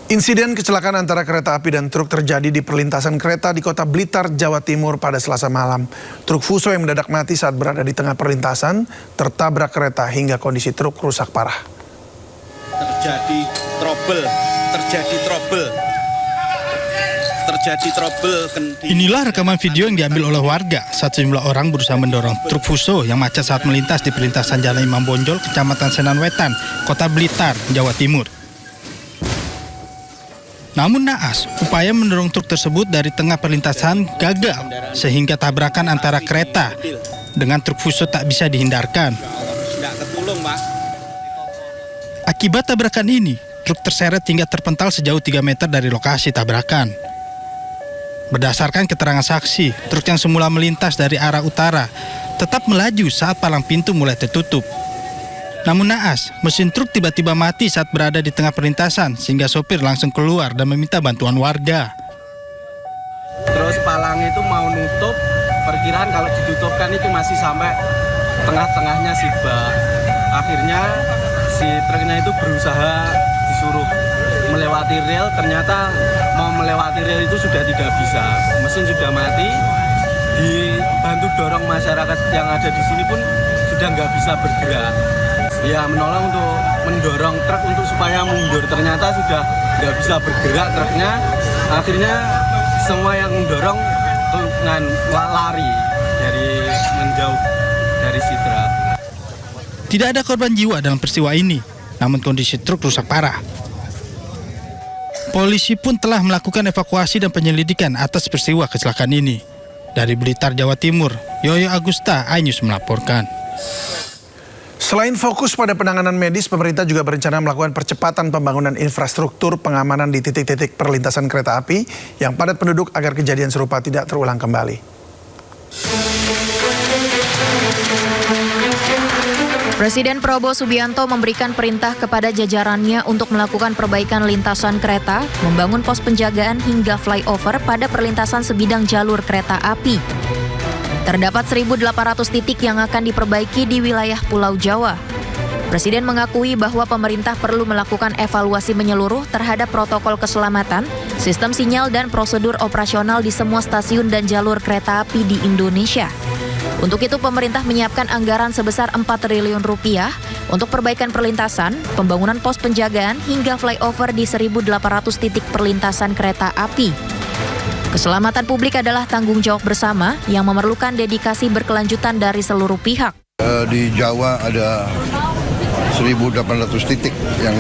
Insiden kecelakaan antara kereta api dan truk terjadi di perlintasan kereta di Kota Blitar, Jawa Timur pada Selasa malam. Truk Fuso yang mendadak mati saat berada di tengah perlintasan tertabrak kereta hingga kondisi truk rusak parah. Terjadi trouble. Inilah rekaman video yang diambil oleh warga saat sejumlah orang berusaha mendorong truk Fuso yang macet saat melintas di perlintasan Jalan Imam Bonjol, Kecamatan Senan Wetan, Kota Blitar, Jawa Timur. Namun naas, upaya mendorong truk tersebut dari tengah perlintasan gagal sehingga tabrakan antara kereta dengan truk Fuso tak bisa dihindarkan. Akibat tabrakan ini, truk terseret hingga terpental sejauh 3 meter dari lokasi tabrakan. Berdasarkan keterangan saksi, truk yang semula melintas dari arah utara tetap melaju saat palang pintu mulai tertutup. Namun naas, mesin truk tiba-tiba mati saat berada di tengah perlintasan sehingga sopir langsung keluar dan meminta bantuan warga. Terus palang itu mau nutup, perkiraan kalau ditutupkan itu masih sampai tengah-tengahnya si bak. Akhirnya si truknya itu berusaha disuruh melewati rel, ternyata mau melewati rel itu sudah tidak bisa. Mesin sudah mati, dibantu dorong masyarakat yang ada di sini pun sudah nggak bisa bergerak. Ya menolong untuk mendorong truk untuk supaya mundur, ternyata sudah nggak bisa bergerak truknya. Akhirnya semua yang mendorong dengan lari dari menjauh dari si truk. Tidak ada korban jiwa dalam peristiwa ini, namun kondisi truk rusak parah. Polisi pun telah melakukan evakuasi dan penyelidikan atas peristiwa kecelakaan ini. Dari Blitar, Jawa Timur, Yoyo Agusta, iNews melaporkan. Selain fokus pada penanganan medis, pemerintah juga berencana melakukan percepatan pembangunan infrastruktur pengamanan di titik-titik perlintasan kereta api yang padat penduduk agar kejadian serupa tidak terulang kembali. Presiden Prabowo Subianto memberikan perintah kepada jajarannya untuk melakukan perbaikan lintasan kereta, membangun pos penjagaan hingga flyover pada perlintasan sebidang jalur kereta api. Terdapat 1.800 titik yang akan diperbaiki di wilayah Pulau Jawa. Presiden mengakui bahwa pemerintah perlu melakukan evaluasi menyeluruh terhadap protokol keselamatan, sistem sinyal dan prosedur operasional di semua stasiun dan jalur kereta api di Indonesia. Untuk itu pemerintah menyiapkan anggaran sebesar 4 triliun rupiah untuk perbaikan perlintasan, pembangunan pos penjagaan hingga flyover di 1.800 titik perlintasan kereta api. Keselamatan publik adalah tanggung jawab bersama yang memerlukan dedikasi berkelanjutan dari seluruh pihak. Di Jawa ada 1.800 titik yang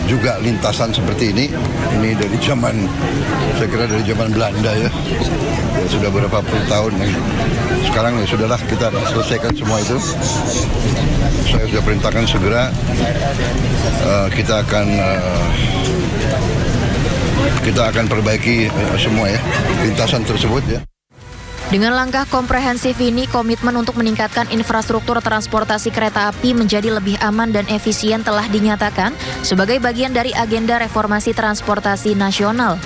juga lintasan seperti ini. Ini dari zaman, saya kira dari zaman Belanda ya sudah beberapa puluh tahun. Sekarang ya sudahlah, kita selesaikan semua itu. Saya sudah perintahkan segera kita akan perbaiki semua ya lintasan tersebut ya. Dengan langkah komprehensif ini, komitmen untuk meningkatkan infrastruktur transportasi kereta api menjadi lebih aman dan efisien telah dinyatakan sebagai bagian dari agenda reformasi transportasi nasional.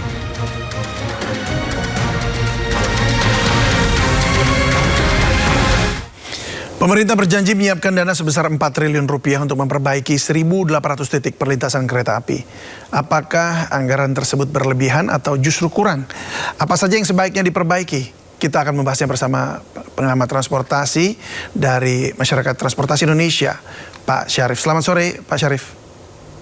Pemerintah berjanji menyiapkan dana sebesar 4 triliun rupiah untuk memperbaiki 1.800 titik perlintasan kereta api. Apakah anggaran tersebut berlebihan atau justru kurang? Apa saja yang sebaiknya diperbaiki? Kita akan membahasnya bersama pengamat transportasi dari Masyarakat Transportasi Indonesia, Pak Syarif. Selamat sore, Pak Syarif.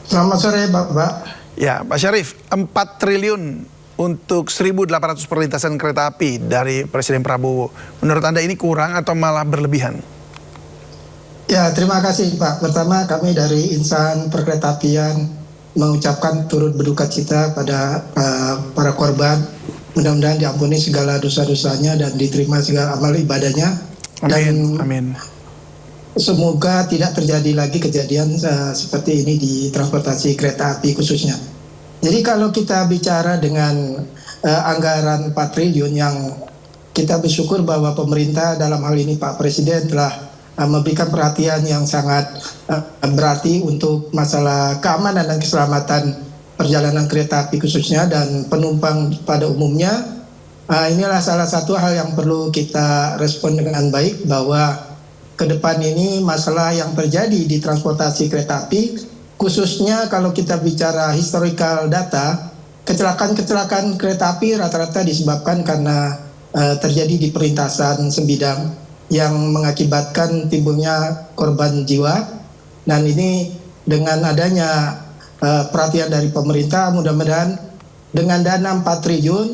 Selamat sore, Bapak. Ya, Pak Syarif, 4 triliun untuk 1.800 perlintasan kereta api dari Presiden Prabowo. Menurut Anda ini kurang atau malah berlebihan? Ya, terima kasih, Pak. Pertama, kami dari insan perkeretaapian mengucapkan turut berduka cita pada para korban. Mudah-mudahan diampuni segala dosa-dosanya dan diterima segala amal ibadahnya. Amin. Amin. Semoga tidak terjadi lagi kejadian seperti ini di transportasi kereta api khususnya. Jadi kalau kita bicara dengan anggaran 4 triliun yang kita bersyukur bahwa pemerintah dalam hal ini Pak Presiden telah memberikan perhatian yang sangat berarti untuk masalah keamanan dan keselamatan perjalanan kereta api khususnya dan penumpang pada umumnya. Inilah salah satu hal yang perlu kita respon dengan baik, bahwa ke depan ini masalah yang terjadi di transportasi kereta api khususnya kalau kita bicara historical data, kecelakaan kereta api rata-rata disebabkan karena terjadi di perlintasan sebidang yang mengakibatkan timbulnya korban jiwa. Dan ini dengan adanya perhatian dari pemerintah, mudah-mudahan dengan dana 4 triliun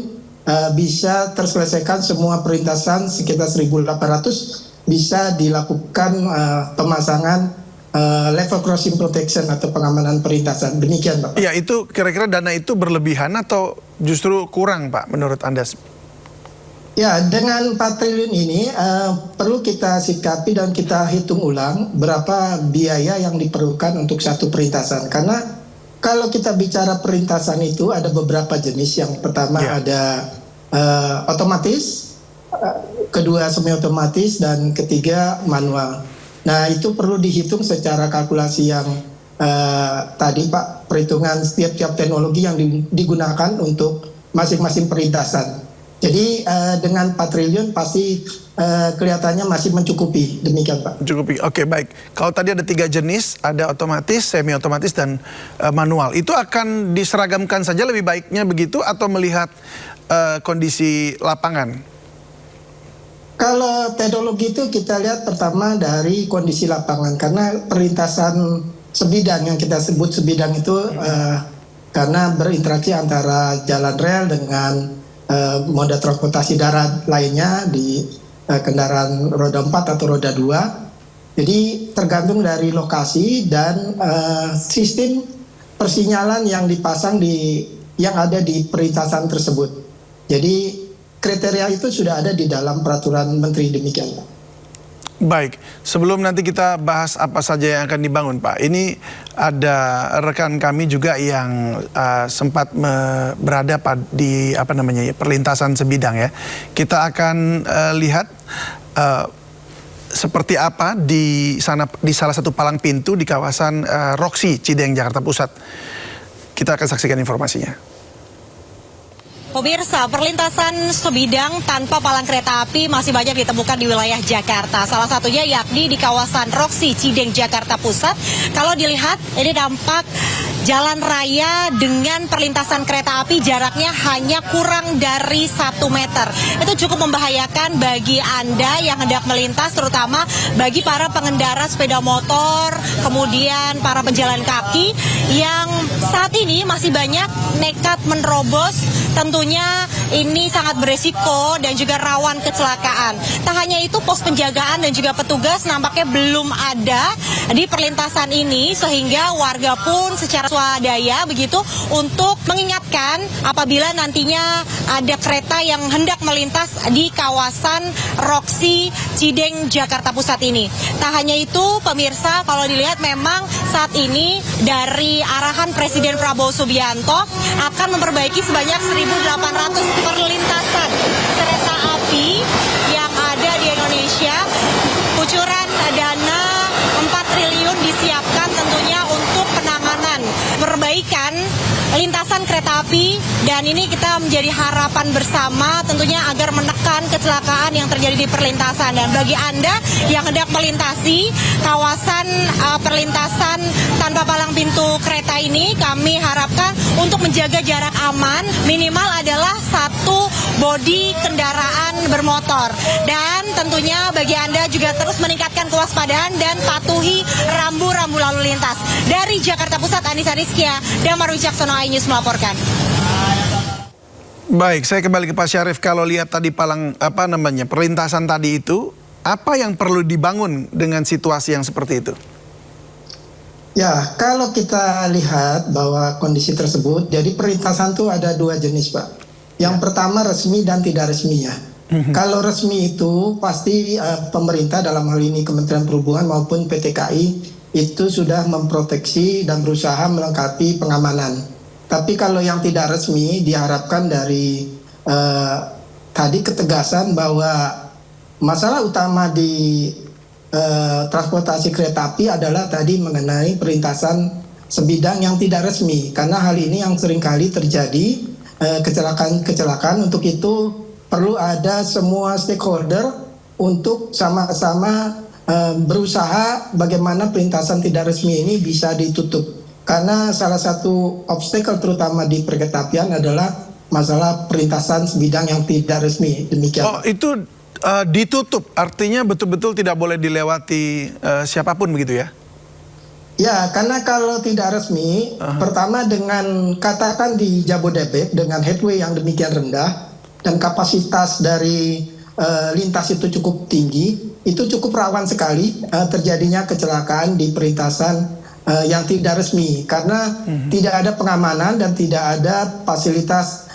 bisa terselesaikan semua perlintasan sekitar 1.800 bisa dilakukan pemasangan level crossing protection atau pengamanan perlintasan. Demikian, Pak. Ya, itu kira-kira dana itu berlebihan atau justru kurang, Pak, menurut Anda? Ya, dengan 4 triliun ini perlu kita sikapi dan kita hitung ulang berapa biaya yang diperlukan untuk satu perlintasan. Karena kalau kita bicara perlintasan itu ada beberapa jenis. Yang pertama ada otomatis, kedua semi otomatis, dan ketiga manual. Nah, itu perlu dihitung secara kalkulasi yang tadi, Pak, perhitungan setiap teknologi yang digunakan untuk masing-masing perlintasan. Jadi dengan 4 triliun pasti kelihatannya masih mencukupi. Demikian, Pak. Mencukupi. Oke, baik. Kalau tadi ada 3 jenis, ada otomatis, semi otomatis, dan manual. Itu akan diseragamkan saja lebih baiknya begitu atau melihat kondisi lapangan? Kalau teknologi itu kita lihat pertama dari kondisi lapangan, karena perlintasan sebidang yang kita sebut sebidang itu karena berinteraksi antara jalan rel dengan moda transportasi darat lainnya di kendaraan roda 4 atau roda 2. Jadi tergantung dari lokasi dan sistem persinyalan yang dipasang yang ada di perlintasan tersebut. Jadi kriteria itu sudah ada di dalam peraturan Menteri, demikian, Pak. Baik, sebelum nanti kita bahas apa saja yang akan dibangun, Pak. Ini ada rekan kami juga yang sempat berada di perlintasan sebidang ya. Kita akan lihat seperti apa di sana, di salah satu palang pintu di kawasan Roxy Cideng, Jakarta Pusat. Kita akan saksikan informasinya. Pemirsa, perlintasan sebidang tanpa palang kereta api masih banyak ditemukan di wilayah Jakarta. Salah satunya yakni di kawasan Roxy Cideng, Jakarta Pusat. Kalau dilihat, ini dampak jalan raya dengan perlintasan kereta api jaraknya hanya kurang dari 1 meter. Itu cukup membahayakan bagi Anda yang hendak melintas, terutama bagi para pengendara sepeda motor, kemudian para pejalan kaki yang saat ini masih banyak nekat menerobos. Tentunya ini sangat beresiko dan juga rawan kecelakaan. Tak hanya itu, pos penjagaan dan juga petugas nampaknya belum ada di perlintasan ini, sehingga warga pun secara swadaya begitu untuk mengingatkan apabila nantinya ada kereta yang hendak melintas di kawasan Roxy Cideng, Jakarta Pusat ini. Tak hanya itu, pemirsa, kalau dilihat memang saat ini dari arahan Presiden Prabowo Subianto akan memperbaiki sebanyak 1.800 perlintasan kereta api yang ada di Indonesia. Kucuran dana 4 triliun disiapkan tentunya untuk penanganan perbaikan lintasan kereta api, dan ini kita menjadi harapan bersama tentunya agar menekan kecelakaan yang terjadi di perlintasan. Dan bagi Anda yang hendak melintasi kawasan perlintasan tanpa palang pintu kereta ini, kami harapkan untuk menjaga jarak aman minimal adalah 1 bodi kendaraan bermotor. Dan tentunya bagi Anda juga terus meningkatkan kewaspadaan dan patuhi rambu-rambu lalu lintas. Dari Jakarta Pusat, Anissa Rizkia, Damar Wicaksono, iNews melaporkan. Baik, saya kembali ke Pak Syarif. Kalau lihat tadi perlintasan tadi itu, apa yang perlu dibangun dengan situasi yang seperti itu? Ya, kalau kita lihat bahwa kondisi tersebut, jadi perlintasan itu ada 2 jenis, Pak. Yang pertama resmi dan tidak resmi ya. Kalau resmi itu pasti pemerintah, dalam hal ini Kementerian Perhubungan maupun PT KAI, itu sudah memproteksi dan berusaha melengkapi pengamanan. Tapi kalau yang tidak resmi, diharapkan dari tadi ketegasan bahwa masalah utama di transportasi kereta api adalah tadi mengenai perlintasan sebidang yang tidak resmi. Karena hal ini yang seringkali terjadi, kecelakaan-kecelakaan. Untuk itu perlu ada semua stakeholder untuk sama-sama berusaha bagaimana perlintasan tidak resmi ini bisa ditutup. Karena salah satu obstacle terutama di perkereta apian adalah masalah perlintasan sebidang yang tidak resmi. Demikian. Oh, itu ditutup, artinya betul-betul tidak boleh dilewati siapapun begitu ya? Ya, karena kalau tidak resmi, pertama dengan katakan di Jabodebek dengan headway yang demikian rendah dan kapasitas dari lintas itu cukup tinggi, itu cukup rawan sekali terjadinya kecelakaan di perlintasan yang tidak resmi karena tidak ada pengamanan dan tidak ada fasilitas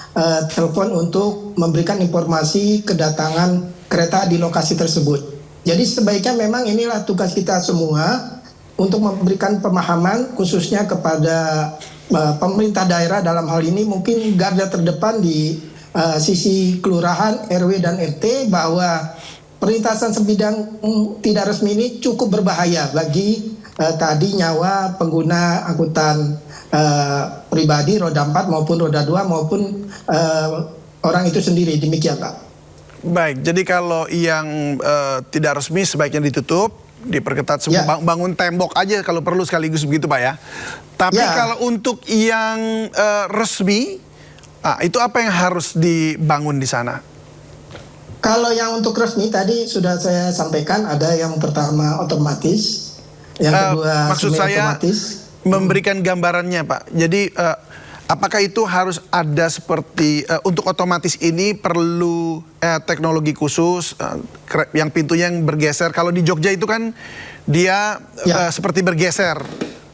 telepon untuk memberikan informasi kedatangan kereta di lokasi tersebut. Jadi sebaiknya memang inilah tugas kita semua untuk memberikan pemahaman khususnya kepada pemerintah daerah dalam hal ini mungkin garda terdepan di sisi kelurahan, RW dan RT bahwa perlintasan sebidang tidak resmi ini cukup berbahaya bagi tadi nyawa pengguna angkutan pribadi roda 4 maupun roda 2 maupun orang itu sendiri. Demikian Pak. Baik, jadi kalau yang tidak resmi sebaiknya ditutup, diperketat semua, bangun tembok aja kalau perlu sekaligus begitu Pak ya. Tapi kalau untuk yang resmi, itu apa yang harus dibangun di sana? Kalau yang untuk resmi tadi sudah saya sampaikan, ada yang pertama otomatis, yang kedua maksud saya otomatis. Memberikan gambarannya Pak. Jadi apakah itu harus ada seperti untuk otomatis ini perlu teknologi khusus yang pintunya yang bergeser. Kalau di Jogja itu kan dia seperti bergeser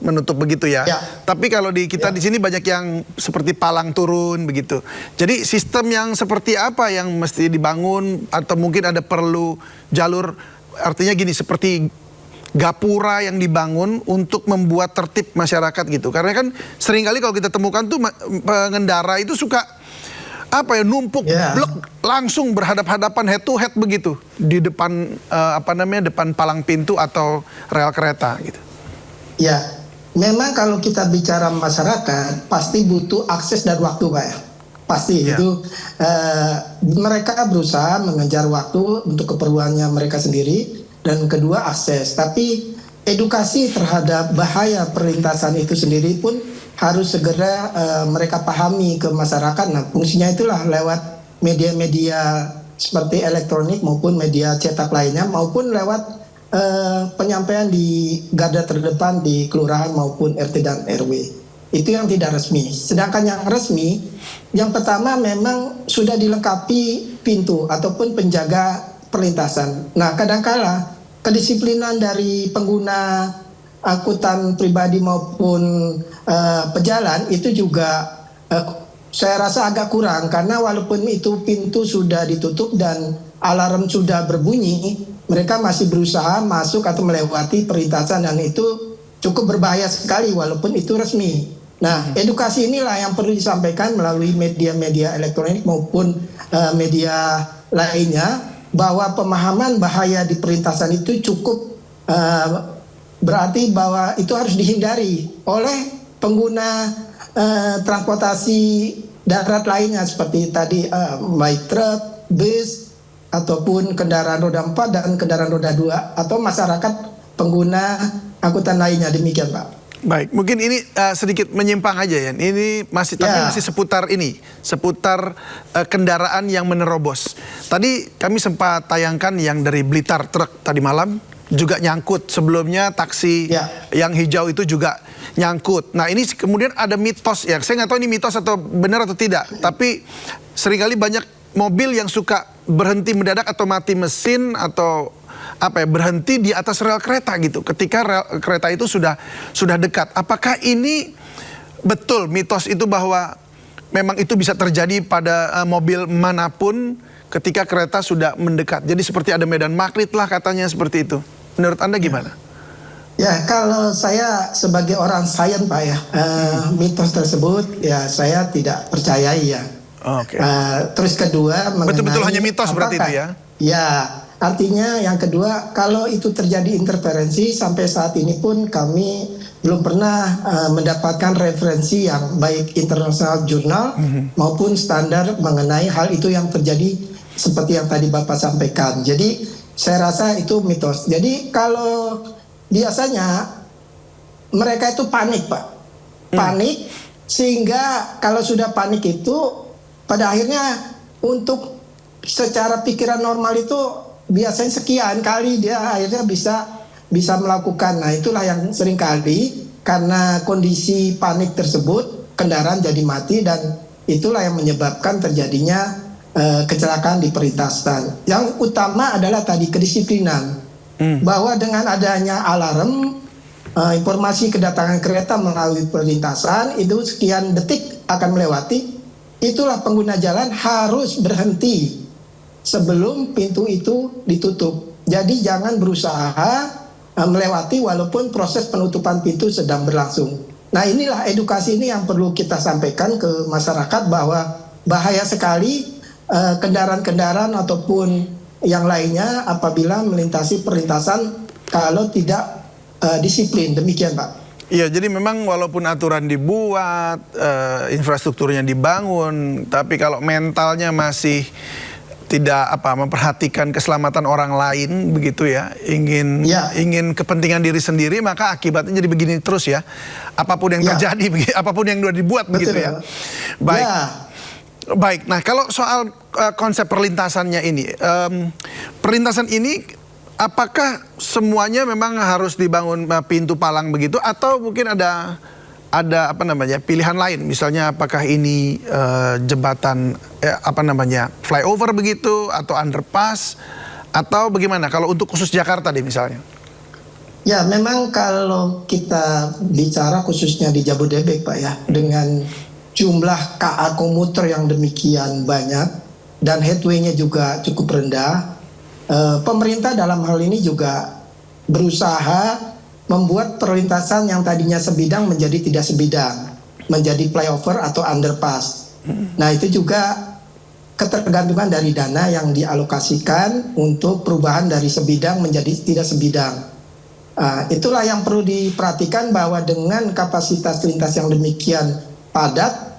menutup begitu ya. Tapi kalau di kita di sini banyak yang seperti palang turun begitu. Jadi sistem yang seperti apa yang mesti dibangun atau mungkin ada perlu jalur artinya gini seperti gapura yang dibangun untuk membuat tertib masyarakat gitu. Karena kan seringkali kalau kita temukan tuh pengendara itu suka numpuk blok langsung berhadap-hadapan head to head begitu di depan depan palang pintu atau rel kereta gitu. Ya, memang kalau kita bicara masyarakat pasti butuh akses dan waktu Pak ya. Pasti itu mereka berusaha mengejar waktu untuk keperluannya mereka sendiri. Dan kedua akses, tapi edukasi terhadap bahaya perlintasan itu sendiri pun harus segera mereka pahami ke masyarakat. Nah fungsinya itulah lewat media-media seperti elektronik maupun media cetak lainnya maupun lewat penyampaian di garda terdepan di kelurahan maupun RT dan RW. Itu yang tidak resmi. Sedangkan yang resmi, yang pertama memang sudah dilengkapi pintu ataupun penjaga perlintasan. Nah kadangkala kedisiplinan dari pengguna angkutan pribadi maupun pejalan itu juga saya rasa agak kurang karena walaupun itu pintu sudah ditutup dan alarm sudah berbunyi, mereka masih berusaha masuk atau melewati perlintasan dan itu cukup berbahaya sekali walaupun itu resmi. Nah, edukasi inilah yang perlu disampaikan melalui media-media elektronik maupun media lainnya bahwa pemahaman bahaya di perlintasan itu cukup berarti bahwa itu harus dihindari oleh pengguna transportasi darat lainnya seperti tadi baik truk, bus ataupun kendaraan roda 4 dan kendaraan roda 2 atau masyarakat pengguna angkutan lainnya. Demikian Pak. Baik, mungkin ini sedikit menyimpang aja ya. Ini masih seputar kendaraan yang menerobos. Tadi kami sempat tayangkan yang dari Blitar truk tadi malam juga nyangkut. Sebelumnya taksi yang hijau itu juga nyangkut. Nah ini kemudian ada mitos ya. Saya nggak tahu ini mitos atau benar atau tidak. Tapi seringkali banyak mobil yang suka berhenti mendadak atau mati mesin atau berhenti di atas rel kereta gitu ketika rel kereta itu sudah dekat. Apakah ini betul mitos itu bahwa memang itu bisa terjadi pada mobil manapun ketika kereta sudah mendekat? Jadi seperti ada medan magnet lah katanya seperti itu. Menurut Anda gimana? Ya kalau saya sebagai orang sains Pak ya, mitos tersebut ya saya tidak percayai ya. Terus kedua mengenai betul-betul hanya mitos berarti itu ya? Ya. Artinya yang kedua, kalau itu terjadi interferensi sampai saat ini pun kami belum pernah mendapatkan referensi yang baik internasional jurnal maupun standar mengenai hal itu yang terjadi seperti yang tadi Bapak sampaikan. Jadi saya rasa itu mitos. Jadi kalau biasanya mereka itu panik Pak. panik, sehingga kalau sudah panik itu pada akhirnya untuk secara pikiran normal itu biasanya sekian kali dia akhirnya bisa melakukan. Nah, itulah yang sering kali karena kondisi panik tersebut kendaraan jadi mati, dan itulah yang menyebabkan terjadinya kecelakaan di perlintasan. Yang utama adalah tadi kedisiplinan, bahwa dengan adanya alarm, informasi kedatangan kereta melalui perlintasan itu sekian detik akan melewati, itulah pengguna jalan harus berhenti sebelum pintu itu ditutup. Jadi jangan berusaha melewati walaupun proses penutupan pintu sedang berlangsung. Nah, inilah edukasi ini yang perlu kita sampaikan ke masyarakat, bahwa bahaya sekali kendaraan-kendaraan ataupun yang lainnya apabila melintasi perlintasan kalau tidak disiplin. Demikian, Pak. Iya, jadi memang walaupun aturan dibuat, infrastrukturnya dibangun, tapi kalau mentalnya masih tidak memperhatikan keselamatan orang lain begitu ya, ingin kepentingan diri sendiri, maka akibatnya jadi begini terus ya. Apapun yang terjadi, apapun yang sudah dibuat begitu ya. Baik. Baik. Nah, kalau soal konsep perlintasannya ini, perlintasan ini apakah semuanya memang harus dibangun pintu palang begitu, atau mungkin ada pilihan lain, misalnya apakah ini jembatan flyover begitu atau underpass atau bagaimana kalau untuk khusus Jakarta deh misalnya? Ya, memang kalau kita bicara khususnya di Jabodebek, Pak ya, dengan jumlah KA komuter yang demikian banyak dan headway-nya juga cukup rendah, pemerintah dalam hal ini juga berusaha membuat perlintasan yang tadinya sebidang menjadi tidak sebidang, menjadi flyover atau underpass. Nah, itu juga ketergantungan dari dana yang dialokasikan untuk perubahan dari sebidang menjadi tidak sebidang. Itulah yang perlu diperhatikan, bahwa dengan kapasitas lintas yang demikian padat,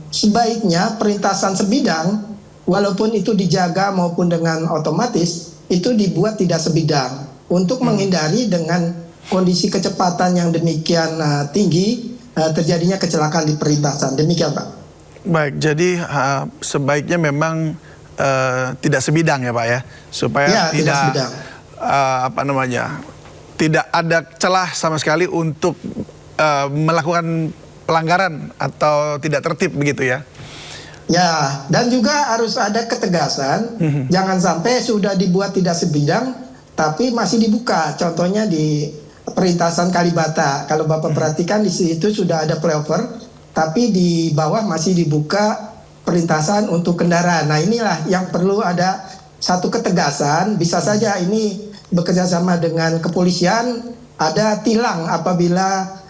sebaiknya perlintasan sebidang walaupun itu dijaga maupun dengan otomatis itu dibuat tidak sebidang untuk menghindari dengan kondisi kecepatan yang demikian tinggi terjadinya kecelakaan di perlintasan. Demikian, Pak. Baik, jadi sebaiknya memang tidak sebidang ya, Pak ya, supaya tidak ada celah sama sekali untuk melakukan pelanggaran atau tidak tertib begitu ya. Ya, dan juga harus ada ketegasan, jangan sampai sudah dibuat tidak sebidang tapi masih dibuka. Contohnya di perlintasan Kalibata, kalau Bapak perhatikan di situ sudah ada flyover, tapi di bawah masih dibuka perlintasan untuk kendaraan. Nah, inilah yang perlu ada satu ketegasan. Bisa saja ini bekerja sama dengan kepolisian, ada tilang apabila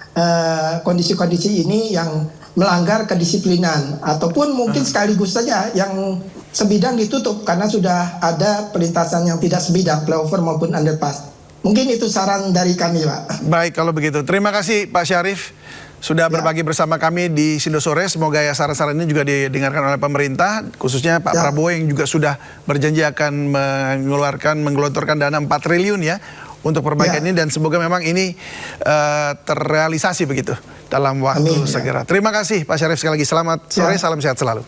kondisi-kondisi ini yang melanggar kedisiplinan, ataupun mungkin sekaligus saja yang sebidang ditutup karena sudah ada perlintasan yang tidak sebidang, flyover maupun underpass. Mungkin itu saran dari kami, Pak. Baik, kalau begitu. Terima kasih Pak Syarif sudah berbagi bersama kami di Sindo Sore. Semoga ya saran-saran ini juga didengarkan oleh pemerintah, khususnya Pak Prabowo yang juga sudah berjanji akan menggelontorkan dana 4 triliun ya untuk perbaikan ini, dan semoga memang ini terrealisasi begitu dalam waktu segera. Terima kasih Pak Syarif sekali lagi. Selamat sore, salam sehat selalu.